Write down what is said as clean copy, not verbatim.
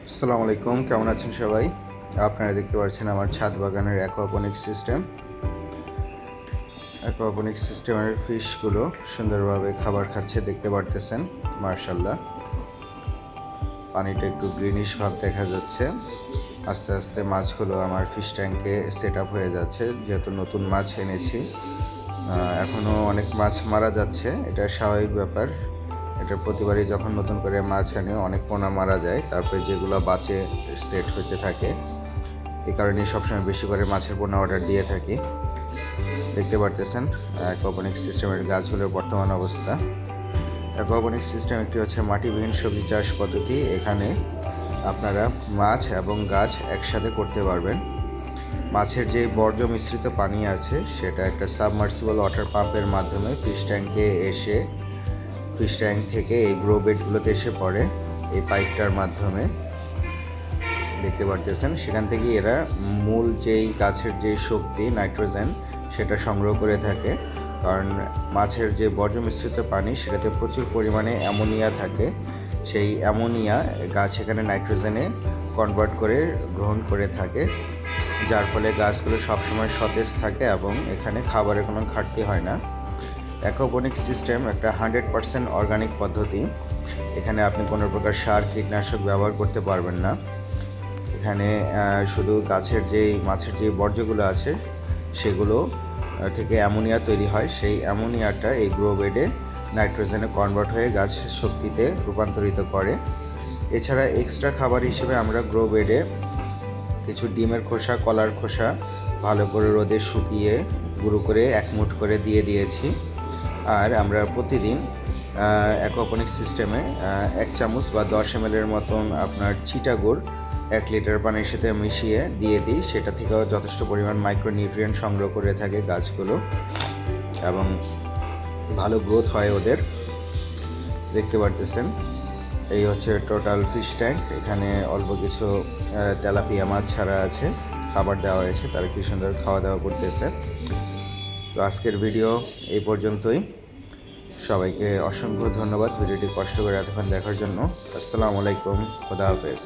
আসসালামু আলাইকুম, কেমন আছেন সবাই? আপনারা দেখতে পাচ্ছেন আমার ছাদ বাগানের অ্যাকোয়াপনিক্স সিস্টেম। অ্যাকোয়াপনিক্স সিস্টেমের ফিশগুলো সুন্দরভাবে খাবার খাচ্ছে, দেখতে পারতেছেন। মার্শাল্লাহ, পানিটা একটু গ্রিনিশ ভাব দেখা যাচ্ছে। আস্তে আস্তে মাছগুলো আমার ফিশ ট্যাঙ্কে সেট আপ হয়ে যাচ্ছে, যেহেতু নতুন মাছ এনেছি। এখনও অনেক মাছ মারা যাচ্ছে, এটা স্বাভাবিক ব্যাপার। এটা প্রতিবারই যখন নতুন করে মাছ আনে অনেক পোনা মারা যায়, তারপরে যেগুলো বাঁচে সেট হইতে থাকে। এই কারণে সবসময় বেশি করে মাছের পোনা অর্ডার দিয়ে থাকি। দেখতে পারতেছেন অ্যাকোয়াপনিক্স সিস্টেমের গাছগুলোর বর্তমান অবস্থা। অ্যাকোয়াপনিক্স সিস্টেম একটি হচ্ছে মাটিবিহীন সবজি চাষ পদ্ধতি। এখানে আপনারা মাছ এবং গাছ একসাথে করতে পারবেন। মাছের যে বর্জ্য মিশ্রিত পানি আছে সেটা একটা সাবমার্সিবল ওয়াটার পাম্পের মাধ্যমে ফিশ ট্যাঙ্কে এসে ফিশ ট্যাঙ্ক থেকে এই গ্রো বেডগুলোতে এসে পড়ে। এই পাইপটার মাধ্যমে দেখতে পারতেছেন, সেখান থেকে এরা মূল যেই গাছের যে শক্তি নাইট্রোজেন সেটা সংগ্রহ করে থাকে। কারণ মাছের যে বর্জ্য মিশ্রিত পানি সেটাতে প্রচুর পরিমাণে অ্যামোনিয়া থাকে। সেই অ্যামোনিয়া গাছ এখানে নাইট্রোজেনে কনভার্ট করে গ্রহণ করে থাকে, যার ফলে গাছগুলো সবসময় সতেজ থাকে এবং এখানে খাবারের কোনো ঘাটতি হয় না। অ্যাকোপনিক্স সিস্টেম একটা 100% অর্গানিক পদ্ধতি। এখানে আপনি কোনো প্রকার সার কীটনাশক ব্যবহার করতে পারবেন না। এখানে শুধু মাছের যে বর্জ্যগুলো আছে সেগুলো থেকে অ্যামোনিয়া তৈরি হয়। সেই অ্যামোনিয়াটা এই গ্রো বেডে নাইট্রোজেনে কনভার্ট হয়ে গাছ শক্তিতে রূপান্তরিত করে। এছাড়া এক্সট্রা খাবার হিসেবে আমরা গ্রো বেডে কিছু ডিমের খোসা, কলার খোসা ভালো করে রোদে শুকিয়ে গুঁড়ো করে 1 মুঠ করে দিয়ে দিয়েছি। আর আমরা প্রতিদিন অ্যাকোপনিক্স সিস্টেমে 1 চামচ বা 10 ml মতন আপনার চিটা গুড় 1 লিটার পানির সাথে মিশিয়ে দিয়ে দিই। সেটা থেকেও যথেষ্ট পরিমাণ মাইক্রোনিউট্রিয়েন্ট সংগ্রহ করে থাকে গাছগুলো এবং ভালো গ্রোথ হয় ওদের। দেখতে পারতেছেন, এই হচ্ছে টোটাল ফিশ ট্যাঙ্ক। এখানে অল্প কিছু তেলাপিয়া মাছ ছাড়া আছে, খাবার দেওয়া হয়েছে, তারা কি সুন্দর খাওয়া দাওয়া করতেছে। তো আজকের ভিডিও এই পর্যন্তই। সবাইকে অসংখ্য ধন্যবাদ ভিডিওটি কষ্ট করে এতক্ষণ দেখার জন্য। আসসালামু আলাইকুম, খোদা হাফেজ।